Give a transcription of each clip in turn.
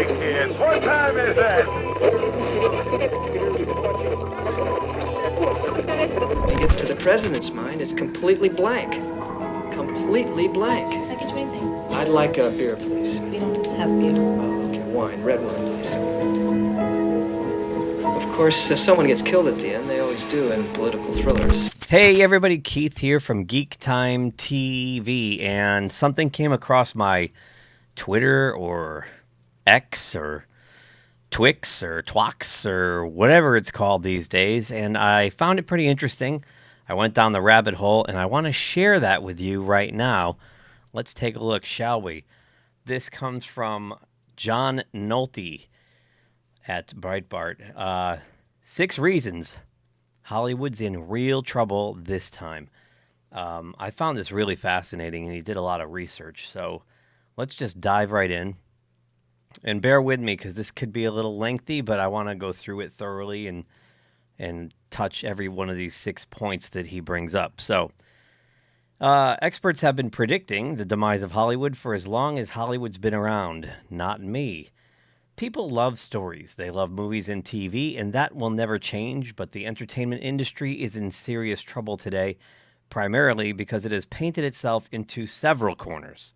morning, kids. What time is it? When it gets to the president's mind, it's completely blank. Completely blank. Can I get you anything? I'd like a beer, please. We don't have beer. Oh, okay. Wine. Red wine, please. Of course, if someone gets killed at the end, they always do in political thrillers. Hey everybody, Keith here from GeekTime TV, and something came across my Twitter or X or Twix or Twox or whatever it's called these days, and I found it pretty interesting. I went down the rabbit hole, and I want to share that with you right now. Let's take a look, shall we? This comes from John Nolte at Breitbart. 6 reasons Hollywood's in real trouble this time. I found this really fascinating, and he did a lot of research. So let's just dive right in. And bear with me, because this could be a little lengthy, but I want to go through it thoroughly and touch every one of these 6 points that he brings up. So experts have been predicting the demise of Hollywood for as long as Hollywood's been around. Not me. People love stories. They love movies and TV, and that will never change, but the entertainment industry is in serious trouble today, primarily because it has painted itself into several corners.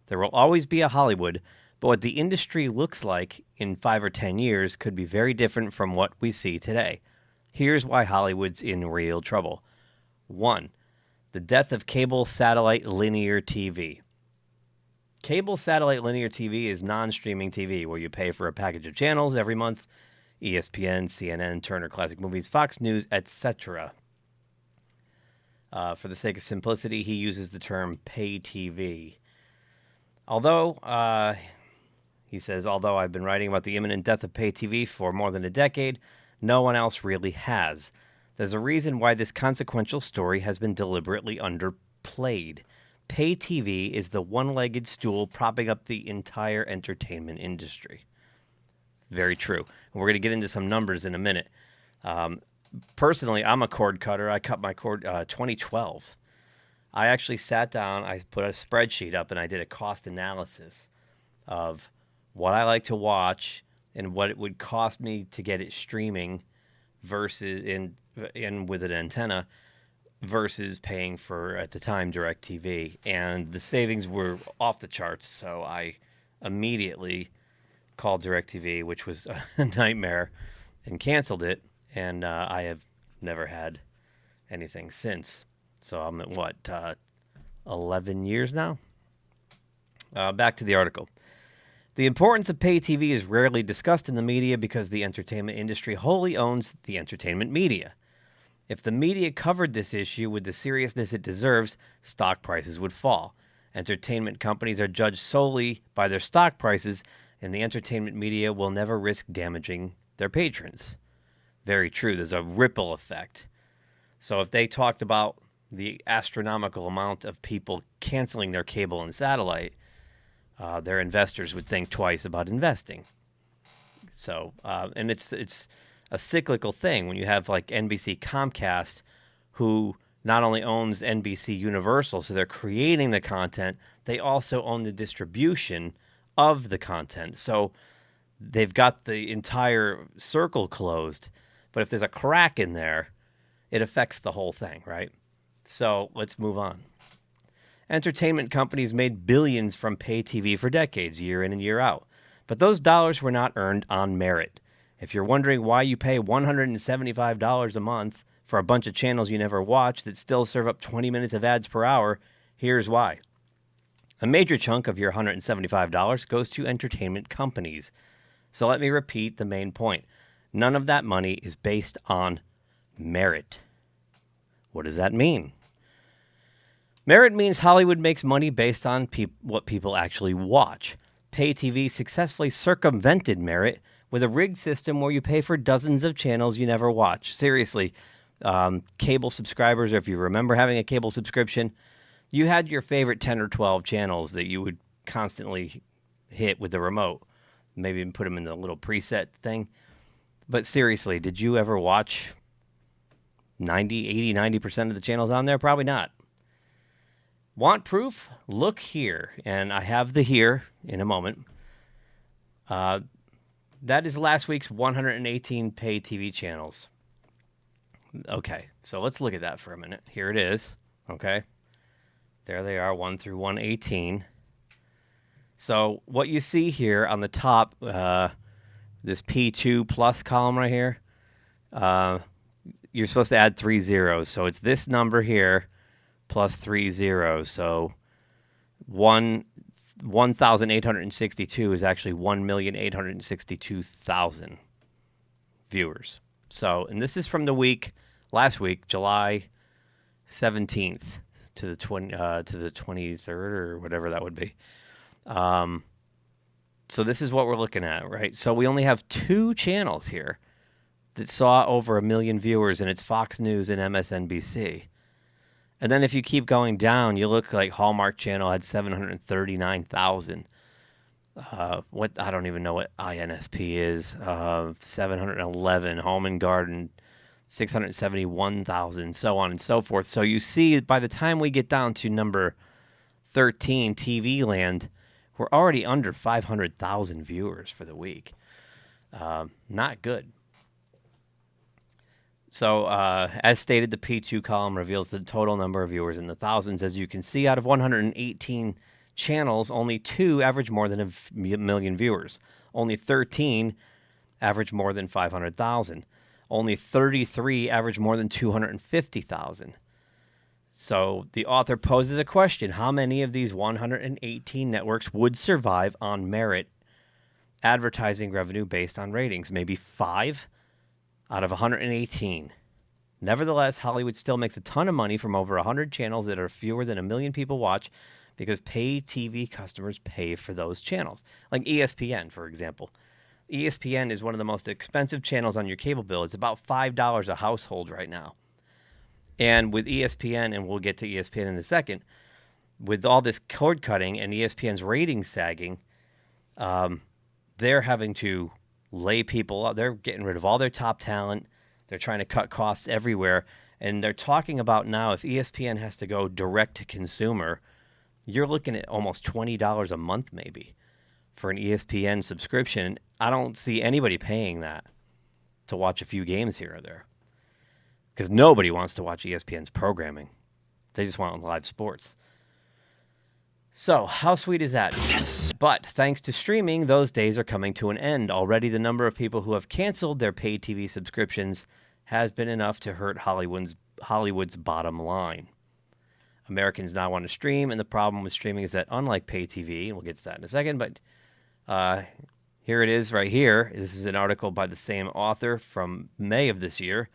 There will always be a Hollywood, but what the industry looks like in 5 or 10 years could be very different from what we see today. Here's why Hollywood's in real trouble. 1. The death of cable satellite linear TV. Cable satellite linear TV is non-streaming TV, where you pay for a package of channels every month: ESPN, CNN, Turner Classic Movies, Fox News, etc. For the sake of simplicity, he uses the term pay TV. Although I've been writing about the imminent death of pay TV for more than a decade, no one else really has. There's a reason why this consequential story has been deliberately underplayed. Pay TV is the one-legged stool propping up the entire entertainment industry. Very true. And we're going to get into some numbers in a minute. Personally, I'm a cord cutter. I cut my cord 2012. I actually sat down, I put a spreadsheet up, and I did a cost analysis of what I like to watch and what it would cost me to get it streaming versus in with an antenna versus paying for, at the time, DirecTV. And the savings were off the charts, so I immediately called DirecTV, which was a nightmare, and canceled it. And I have never had anything since. So I'm at, 11 years now? Back to the article. The importance of pay TV is rarely discussed in the media because the entertainment industry wholly owns the entertainment media. If the media covered this issue with the seriousness it deserves, stock prices would fall. Entertainment companies are judged solely by their stock prices, and the entertainment media will never risk damaging their patrons. Very true. There's a ripple effect. So if they talked about the astronomical amount of people canceling their cable and satellite, their investors would think twice about investing. So, and it's a cyclical thing when you have like NBC Comcast, who not only owns NBC Universal, so they're creating the content, they also own the distribution of the content. So they've got the entire circle closed. But if there's a crack in there, it affects the whole thing, right? So let's move on. Entertainment companies made billions from pay TV for decades, year in and year out. But those dollars were not earned on merit. If you're wondering why you pay $175 a month for a bunch of channels you never watch that still serve up 20 minutes of ads per hour, here's why. A major chunk of your $175 goes to entertainment companies. So let me repeat the main point. None of that money is based on merit. What does that mean? Merit means Hollywood makes money based on what people actually watch. Pay TV successfully circumvented merit with a rigged system where you pay for dozens of channels you never watch. Seriously, cable subscribers, or if you remember having a cable subscription, you had your favorite 10 or 12 channels that you would constantly hit with the remote. Maybe even put them in the little preset thing. But seriously, did you ever watch 90% of the channels on there? Probably not. Want proof? Look here. And I have the here in a moment. That is last week's 118 pay TV channels. Okay, so let's look at that for a minute. Here it is. Okay, there they are, 1 through 118. So what you see here on the top, this P2 plus column right here, you're supposed to add 3 zeros. So it's this number here plus 3 zeros. So 1,862 is actually 1,862,000 viewers. So, and this is from the week, last week, July 17th to the 23rd or whatever that would be. So this is what we're looking at, right? So we only have 2 channels here that saw over 1 million viewers, and it's Fox News and MSNBC. And then if you keep going down, you look like Hallmark Channel had 739,000. What I don't even know what INSP is. 711. Home and Garden, 671,000, so on and so forth. So you see, by the time we get down to number 13, TV Land, we're already under 500,000 viewers for the week. Not good. So, as stated, the P2 column reveals the total number of viewers in the thousands. As you can see, out of 118 channels, only 2 average more than 1 million viewers. Only 13 average more than 500,000. Only 33 average more than 250,000. So the author poses a question: how many of these 118 networks would survive on merit advertising revenue based on ratings? Maybe 5 out of 118. Nevertheless, Hollywood still makes a ton of money from over 100 channels that are fewer than 1 million people watch, because pay TV customers pay for those channels. Like ESPN, for example. ESPN is one of the most expensive channels on your cable bill. It's about $5 a household right now. And with ESPN, and we'll get to ESPN in a second, with all this cord cutting and ESPN's ratings sagging, they're having to lay people up. They're getting rid of all their top talent. They're trying to cut costs everywhere. And they're talking about now, if ESPN has to go direct to consumer, you're looking at almost $20 a month maybe for an ESPN subscription. I don't see anybody paying that to watch a few games here or there, because nobody wants to watch ESPN's programming. They just want live sports. So how sweet is that? Yes. But thanks to streaming, those days are coming to an end. Already the number of people who have canceled their paid TV subscriptions has been enough to hurt Hollywood's bottom line. Americans now want to stream, and the problem with streaming is that, unlike pay TV, and we'll get to that in a second, but here it is right here. This is an article by the same author from May of this year.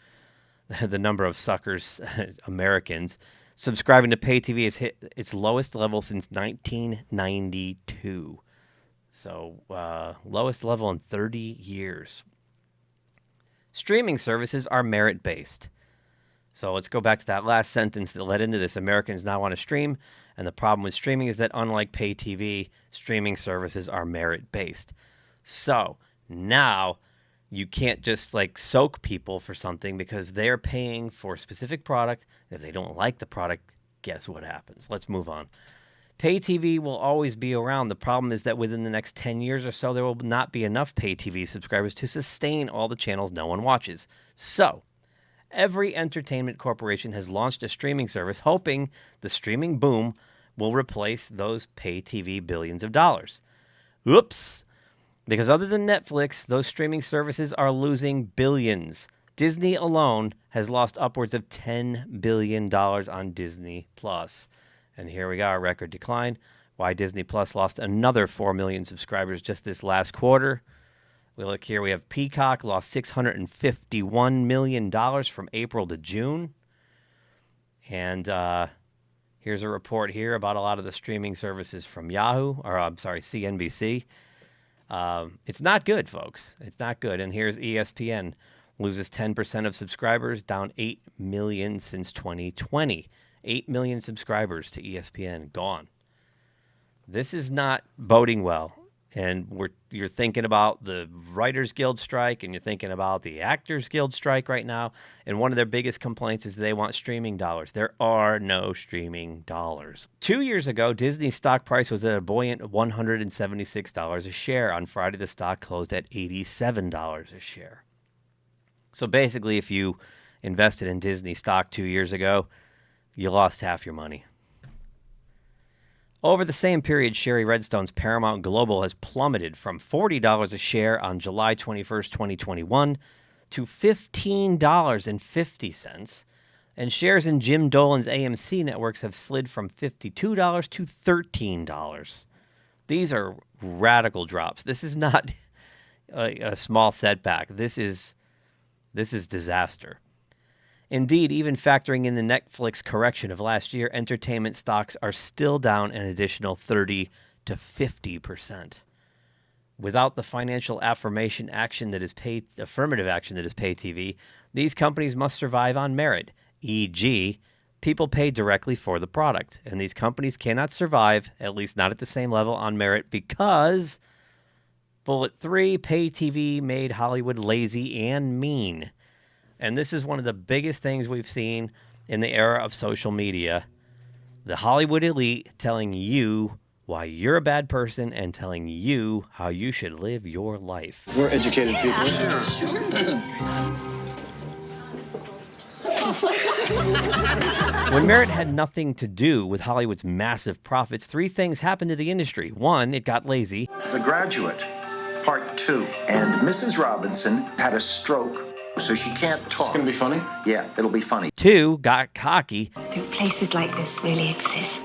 The number of suckers, Americans, subscribing to pay TV has hit its lowest level since 1992. So, lowest level in 30 years. Streaming services are merit-based. So let's go back to that last sentence that led into this. Americans now want to stream, and the problem with streaming is that, unlike pay TV, streaming services are merit-based. So now you can't just soak people for something, because they're paying for a specific product. And if they don't like the product, guess what happens? Let's move on. Pay TV will always be around. The problem is that within the next 10 years or so, there will not be enough pay TV subscribers to sustain all the channels no one watches. So every entertainment corporation has launched a streaming service, hoping the streaming boom will replace those pay TV billions of dollars. Oops. Because other than Netflix, those streaming services are losing billions. Disney alone has lost upwards of $10 billion on Disney Plus. And here we got a record decline. Why Disney Plus lost another 4 million subscribers just this last quarter. We look here, we have Peacock lost $651 million from April to June. And here's a report here about a lot of the streaming services from CNBC. It's not good, folks. It's not good. And here's ESPN. Loses 10% of subscribers, down 8 million since 2020. 8 million subscribers to ESPN, gone. This is not boding well. And you're thinking about the Writers Guild strike, and you're thinking about the Actors Guild strike right now. And one of their biggest complaints is they want streaming dollars. There are no streaming dollars. 2 years ago, Disney's stock price was at a buoyant $176 a share. On Friday, the stock closed at $87 a share. So basically, if you invested in Disney stock 2 years ago, you lost half your money. Over the same period, Sherry Redstone's Paramount Global has plummeted from $40 a share on July 21st, 2021 to $15.50. And shares in Jim Dolan's AMC networks have slid from $52 to $13. These are radical drops. This is not a small setback. This is disaster. Indeed, even factoring in the Netflix correction of last year, entertainment stocks are still down an additional 30 to 50%. Without the financial affirmative action that is pay TV, these companies must survive on merit, e.g., people pay directly for the product. And these companies cannot survive, at least not at the same level, on merit because bullet 3, pay TV made Hollywood lazy and mean. And this is one of the biggest things we've seen in the era of social media. The Hollywood elite telling you why you're a bad person and telling you how you should live your life. We're educated people. When merit had nothing to do with Hollywood's massive profits, 3 things happened to the industry. 1, it got lazy. The Graduate, Part 2. And Mrs. Robinson had a stroke, so she can't talk. It's gonna be funny? Yeah, it'll be funny. 2, got cocky. Do places like this really exist?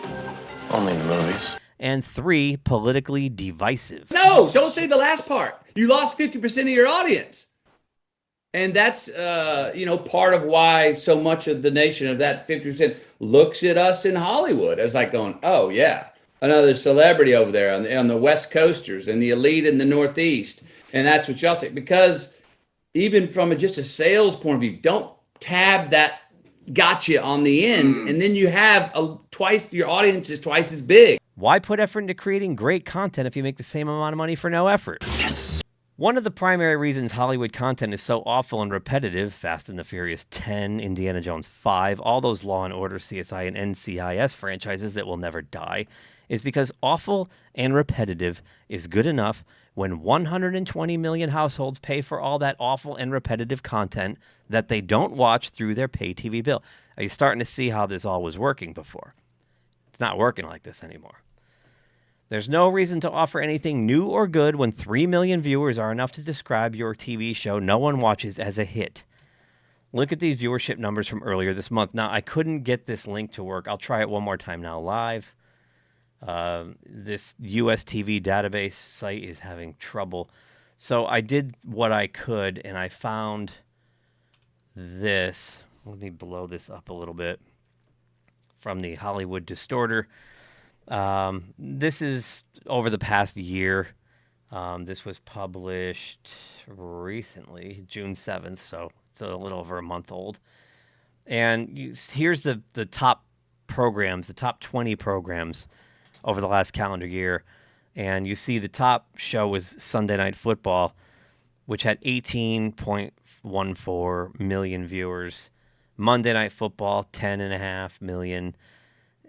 Only in the movies. And 3, politically divisive. No, don't say the last part. You lost 50% of your audience. And that's, part of why so much of the nation of that 50% looks at us in Hollywood as like going, oh, yeah, another celebrity over there on the West Coasters and the elite in the Northeast. And that's what y'all say. Because even from just a sales point of view, don't tab that gotcha on the end. And then you have your audience is twice as big. Why put effort into creating great content if you make the same amount of money for no effort? Yes. One of the primary reasons Hollywood content is so awful and repetitive, Fast and the Furious 10, Indiana Jones 5, all those Law and Order, CSI, and NCIS franchises that will never die, is because awful and repetitive is good enough when 120 million households pay for all that awful and repetitive content that they don't watch through their pay TV bill. Are you starting to see how this all was working before? It's not working like this anymore. There's no reason to offer anything new or good when 3 million viewers are enough to describe your TV show no one watches as a hit. Look at these viewership numbers from earlier this month. Now, I couldn't get this link to work. I'll try it one more time now live. This US TV database site is having trouble. So I did what I could, and I found this. Let me blow this up a little bit from the Hollywood Distorter. This is over the past year. This was published recently, June 7th, so it's a little over a month old. And here's the top programs, the top 20 programs over the last calendar year. And you see the top show was Sunday Night Football, which had 18.14 million viewers. Monday Night Football, 10.5 million.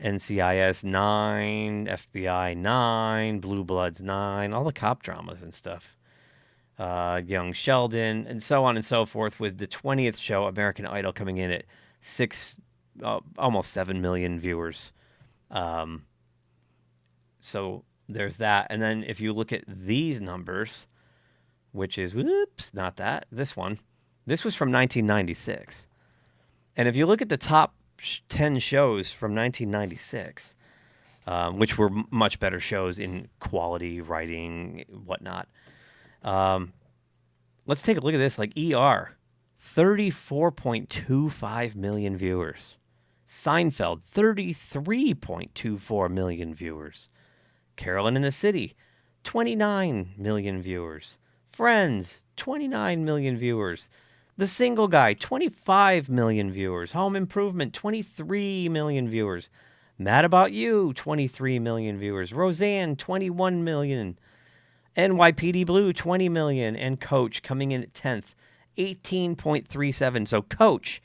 NCIS 9, FBI 9, Blue Bloods 9, all the cop dramas and stuff. Young Sheldon, and so on and so forth, with the 20th show, American Idol, coming in at almost 7 million viewers. So there's that. And then if you look at these numbers, which is, not that, this one. This was from 1996. And if you look at the top 10 shows from 1996, which were much better shows in quality, writing, whatnot. Let's take a look at this. Like ER, 34.25 million viewers. Seinfeld, 33.24 million viewers. Carolyn in the City, 29 million viewers. Friends, 29 million viewers. The Single Guy, 25 million viewers. Home Improvement, 23 million viewers. Mad About You, 23 million viewers. Roseanne, 21 million. NYPD Blue, 20 million, and Coach coming in at 10th, 18.37. So Coach,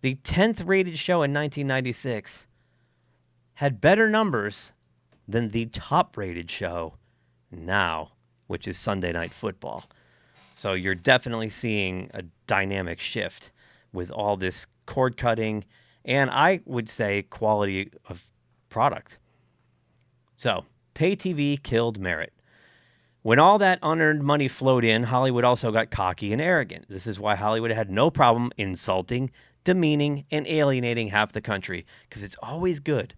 the 10th rated show in 1996, had better numbers than the top rated show now, which is Sunday Night Football. So you're definitely seeing a dynamic shift with all this cord cutting and I would say quality of product. So pay TV killed merit. When all that unearned money flowed in, Hollywood also got cocky and arrogant. This is why Hollywood had no problem insulting, demeaning, and alienating half the country, because it's always good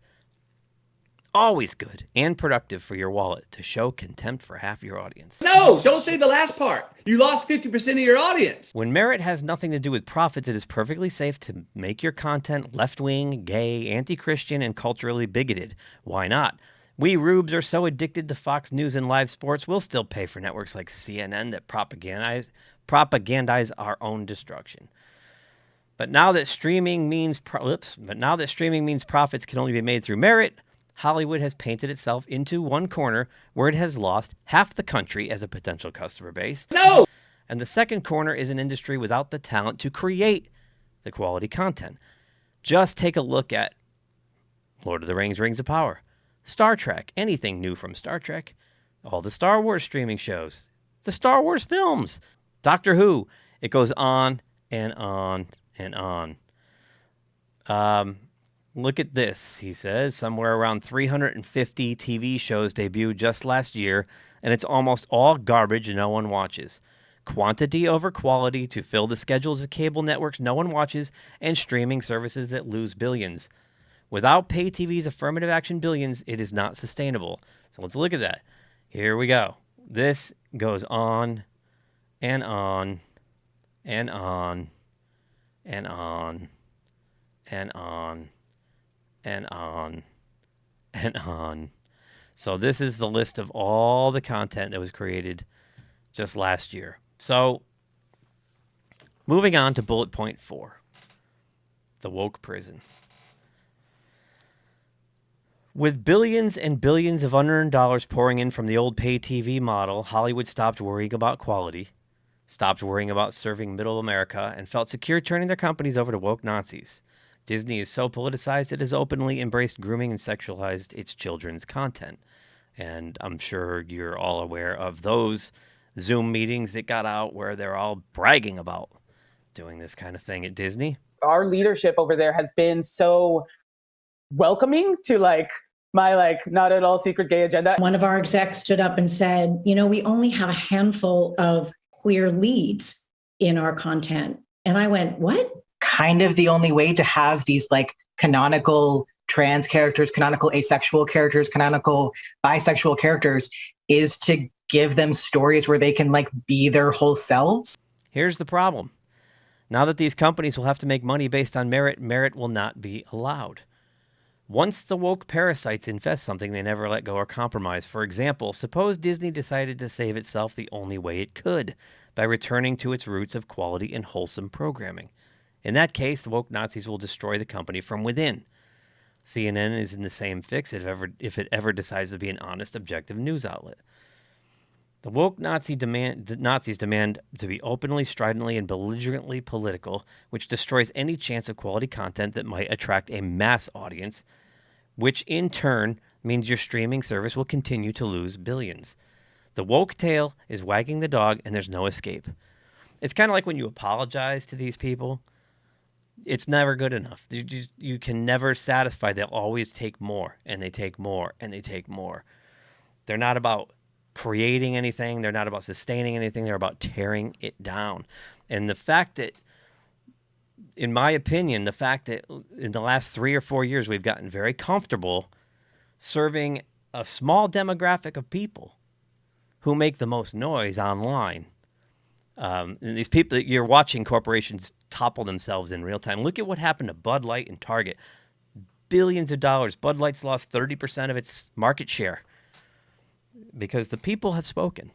and productive for your wallet to show contempt for half your audience. No, don't say the last part. You lost 50% of your audience. When merit has nothing to do with profits, it is perfectly safe to make your content left-wing, gay, anti-Christian, and culturally bigoted. Why not? We rubes are so addicted to Fox News and live sports, we'll still pay for networks like CNN that propagandize our own destruction. But now that streaming means profits can only be made through merit, Hollywood has painted itself into one corner where it has lost half the country as a potential customer base. No! And the second corner is an industry without the talent to create the quality content. Just take a look at Lord of the Rings, Rings of Power, Star Trek, anything new from Star Trek, all the Star Wars streaming shows, the Star Wars films, Doctor Who. It goes on and on and on. Look at this, he says. Somewhere around 350 TV shows debuted just last year, and it's almost all garbage no one watches. Quantity over quality to fill the schedules of cable networks no one watches and streaming services that lose billions. Without pay TV's affirmative action billions, it is not sustainable. So let's look at that. Here we go. This goes on and on and on and on and on and on and on. So this is the list of all the content that was created just last year. So moving on to bullet point 4, the woke prison. With billions and billions of unearned dollars pouring in from the old pay TV model, Hollywood stopped worrying about quality, stopped worrying about serving middle America, and felt secure turning their companies over to woke Nazis. Disney is so politicized it has openly embraced grooming and sexualized its children's content. And I'm sure you're all aware of those Zoom meetings that got out where they're all bragging about doing this kind of thing at Disney. Our leadership over there has been so welcoming to my not at all secret gay agenda. One of our execs stood up and said, we only have a handful of queer leads in our content. And I went, what? Kind of the only way to have these canonical trans characters, canonical asexual characters, canonical bisexual characters is to give them stories where they can be their whole selves. Here's the problem. Now that these companies will have to make money based on merit, merit will not be allowed. Once the woke parasites infest something, they never let go or compromise. For example, suppose Disney decided to save itself the only way it could, by returning to its roots of quality and wholesome programming. In that case, the woke Nazis will destroy the company from within. CNN is in the same fix if it ever decides to be an honest, objective news outlet. The woke Nazis demand to be openly, stridently, and belligerently political, which destroys any chance of quality content that might attract a mass audience, which in turn means your streaming service will continue to lose billions. The woke tail is wagging the dog, and there's no escape. It's kind of like when you apologize to these people. It's never good enough. You can never satisfy. They'll always take more, and they take more, and they take more. They're not about creating anything. They're not about sustaining anything. They're about tearing it down. And the fact that, in my opinion, the fact that in the last 3 or 4 years we've gotten very comfortable serving a small demographic of people who make the most noise online. And these people that you're watching corporations topple themselves in real time. Look at what happened to Bud Light and Target. Billions of dollars. Bud Light's lost 30% of its market share because the people have spoken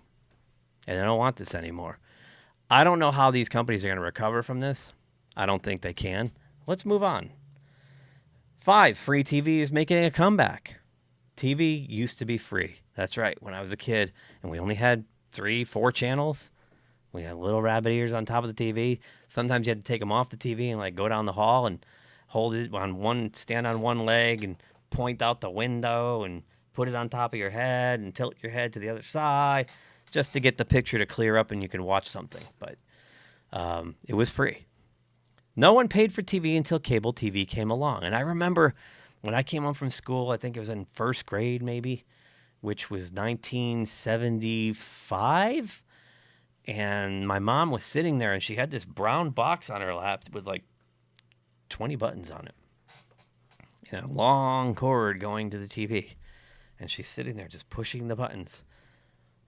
and they don't want this anymore. I don't know how these companies are going to recover from this. I don't think they can. Let's move on. 5, free TV is making a comeback. TV used to be free. That's right. When I was a kid and we only had 3-4 channels, we had little rabbit ears on top of the TV. Sometimes you had to take them off the TV and like go down the hall and hold it stand on one leg and point out the window and put it on top of your head and tilt your head to the other side just to get the picture to clear up and you can watch something. But it was free. No one paid for TV until cable TV came along. And I remember when I came home from school, I think it was in first grade maybe, which was 1975. And my mom was sitting there and she had this brown box on her lap with like 20 buttons on it. You know, long cord going to the TV. And she's sitting there just pushing the buttons.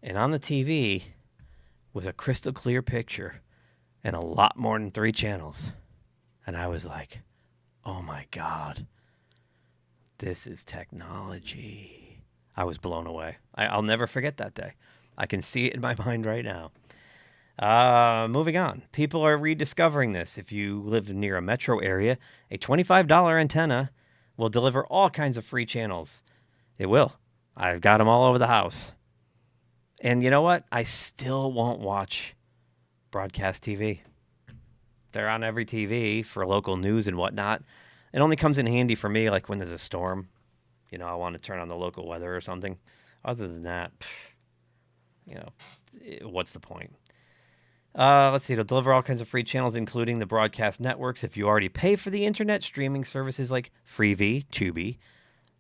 And on the TV was a crystal clear picture and a lot more than 3 channels. And I was like, oh my God, this is technology. I was blown away. I'll never forget that day. I can see it in my mind right now. Moving on. People are rediscovering this. If you live near a metro area, a $25 antenna will deliver all kinds of free channels. It will. I've got them all over the house. And you know what? I still won't watch broadcast TV. They're on every TV for local news and whatnot. It only comes in handy for me like when there's a storm. You know, I want to turn on the local weather or something. Other than that, you know, what's the point? Let's see. It'll deliver all kinds of free channels, including the broadcast networks. If you already pay for the internet, streaming services like Freevee, Tubi,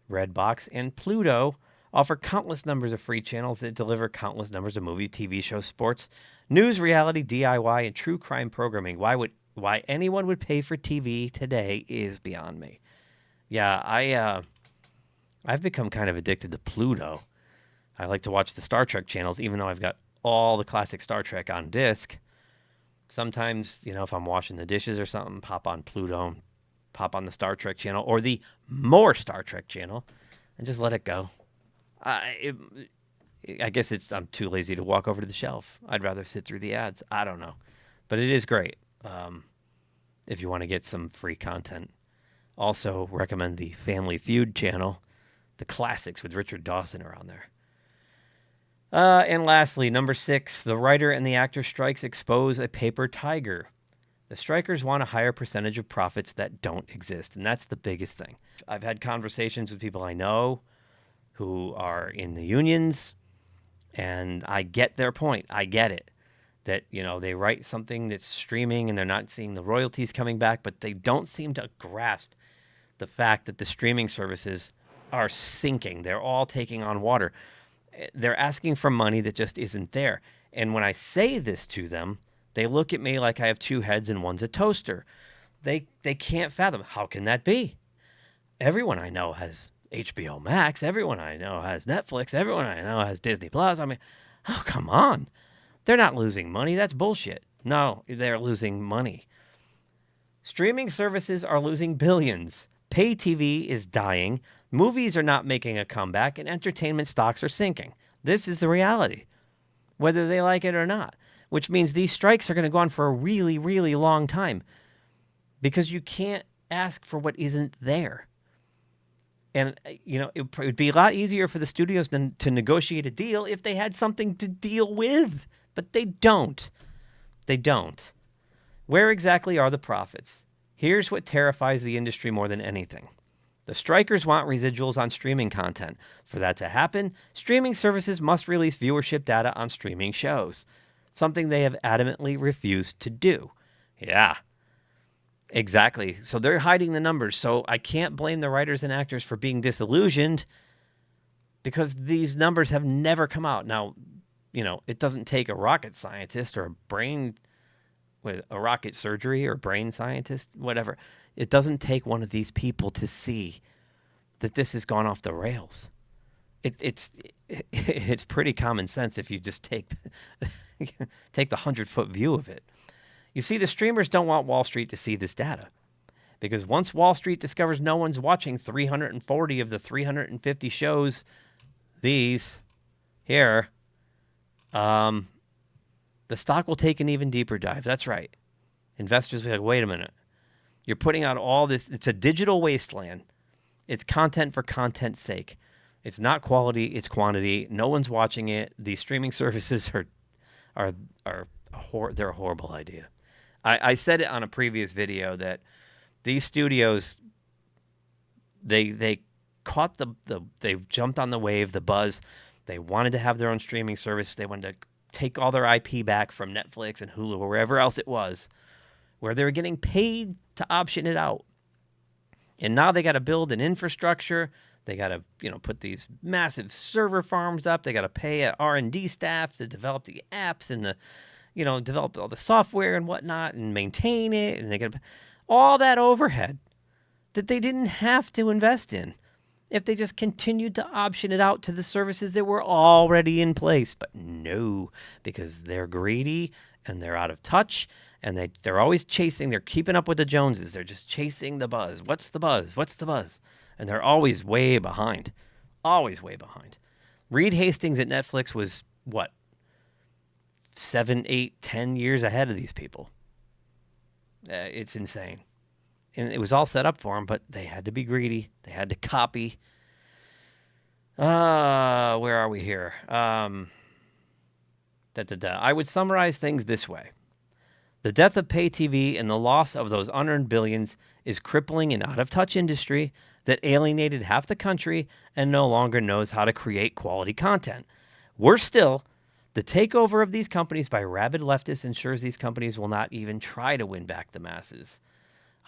Redbox, and Pluto offer countless numbers of free channels that deliver countless numbers of movies, TV shows, sports, news, reality, DIY, and true crime programming. Why anyone would pay for TV today is beyond me. Yeah, I've become kind of addicted to Pluto. I like to watch the Star Trek channels, even though I've got all the classic Star Trek on disc. Sometimes, you know, if I'm washing the dishes or something, pop on Pluto, pop on the Star Trek channel or the More Star Trek channel, and just let it go. I guess I'm too lazy to walk over to the shelf. I'd rather sit through the ads. I don't know. But it is great if you want to get some free content. Also recommend the Family Feud channel. The classics with Richard Dawson are on there. And lastly, number 6, the writer and the actor strikes expose a paper tiger. The strikers want a higher percentage of profits that don't exist, and that's the biggest thing. I've had conversations with people I know who are in the unions, and I get their point. I get it. That, you know, they write something that's streaming and they're not seeing the royalties coming back, but they don't seem to grasp the fact that the streaming services are sinking. They're all taking on water. They're asking for money that just isn't there. And when I say this to them, they look at me like I have 2 heads and one's a toaster. They can't fathom. How can that be? Everyone I know has HBO Max. Everyone I know has Netflix. Everyone I know has Disney Plus. I mean, oh, come on. They're not losing money. That's bullshit. No, they're losing money. Streaming services are losing billions. Pay TV is dying. Movies are not making a comeback, and entertainment stocks are sinking. This is the reality, whether they like it or not, which means these strikes are going to go on for a really, really long time because you can't ask for what isn't there. And, you know, it would be a lot easier for the studios than to negotiate a deal if they had something to deal with. But they don't. They don't. Where exactly are the profits? Here's what terrifies the industry more than anything. The strikers want residuals on streaming content. For that to happen, streaming services must release viewership data on streaming shows, something they have adamantly refused to do. Yeah. Exactly. So they're hiding the numbers. So I can't blame the writers and actors for being disillusioned because these numbers have never come out. Now, you know, it doesn't take a rocket scientist or a rocket surgery or brain scientist, whatever. It doesn't take one of these people to see that this has gone off the rails. It's pretty common sense if you just take the 100-foot view of it. You see, the streamers don't want Wall Street to see this data because once Wall Street discovers no one's watching 340 of the 350 shows, these here, the stock will take an even deeper dive. That's right. Investors will be like, wait a minute. You're putting out all this. It's a digital wasteland. It's content for content's sake. It's not quality, it's quantity. No one's watching it. These streaming services they're a horrible idea. I said it on a previous video that these studios, they caught they've jumped on the wave, the buzz. They wanted to have their own streaming service. They wanted to take all their IP back from Netflix and Hulu or wherever else it was, where they were getting paid to option it out. And now they got to build an infrastructure. They got to, put these massive server farms up. They got to pay an R&D staff to develop the apps and develop all the software and whatnot and maintain it. And they got all that overhead that they didn't have to invest in if they just continued to option it out to the services that were already in place. But no, because they're greedy and they're out of touch. And they're always they're keeping up with the Joneses. They're just chasing the buzz. What's the buzz? What's the buzz? And they're always way behind. Always way behind. Reed Hastings at Netflix was, 7, 8, 10 years ahead of these people. It's insane. And it was all set up for them, but they had to be greedy. They had to copy. Where are we here? I would summarize things this way. The death of pay TV and the loss of those unearned billions is crippling an out-of-touch industry that alienated half the country and no longer knows how to create quality content. Worse still, the takeover of these companies by rabid leftists ensures these companies will not even try to win back the masses.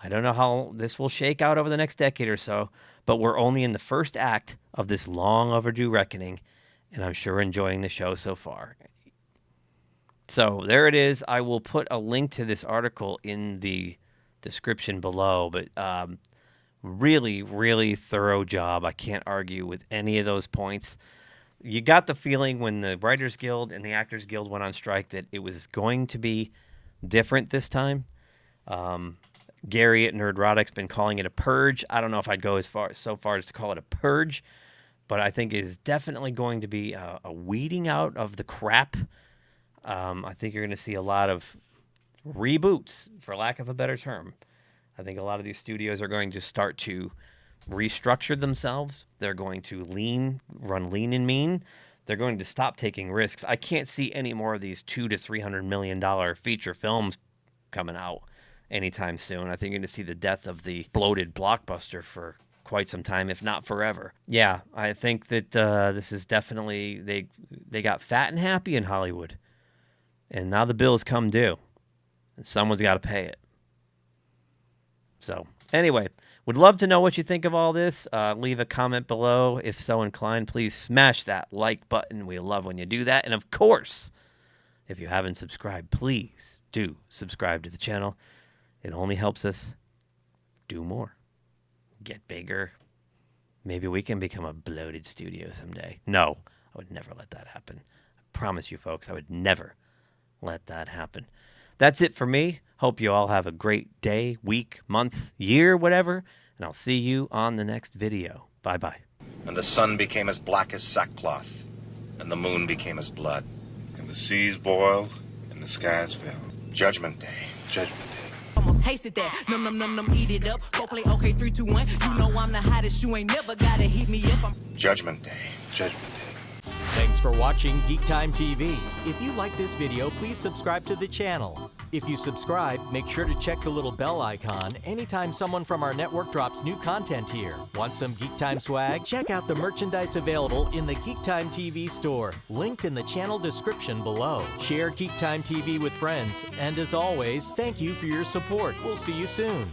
I don't know how this will shake out over the next decade or so, but we're only in the first act of this long overdue reckoning, and I'm sure enjoying the show so far. So there it is. I will put a link to this article in the description below, but really, really thorough job. I can't argue with any of those points. You got the feeling when the Writers Guild and the Actors Guild went on strike that it was going to be different this time. Gary at Nerdrotic's been calling it a purge. I don't know if I'd go so far as to call it a purge, but I think it is definitely going to be a weeding out of the crap. I think you're going to see a lot of reboots, for lack of a better term. I think a lot of these studios are going to start to restructure themselves. They're going to run lean and mean. They're going to stop taking risks. I can't see any more of these $200 to $300 million feature films coming out anytime soon. I think you're going to see the death of the bloated blockbuster for quite some time, if not forever. Yeah, I think that this is definitely, they got fat and happy in Hollywood. And now the bills come due. And someone's got to pay it. So, anyway, would love to know what you think of all this. Leave a comment below. If so inclined, please smash that like button. We love when you do that. And, of course, if you haven't subscribed, please do subscribe to the channel. It only helps us do more. Get bigger. Maybe we can become a bloated studio someday. No, I would never let that happen. I promise you, folks, I would never let that happen. That's it for me. Hope you all have a great day, week, month, year, whatever, and I'll see you on the next video. Bye-bye. And the sun became as black as sackcloth, and the moon became as blood. And the seas boiled, and the skies fell. Judgment Day. Judgment Day. Almost tasted that. Num num num num, eat it up. Go play okay, 3, 2, 1. You know I'm the hottest. You ain't never gotta hit me up. Judgment Day. Judgment Day. Thanks for watching GeekTime TV. If you like this video, please subscribe to the channel. If you subscribe, make sure to check the little bell icon anytime someone from our network drops new content here. Want some GeekTime swag? Check out the merchandise available in the GeekTime TV store, linked in the channel description below. Share GeekTime TV with friends, and as always, thank you for your support. We'll see you soon.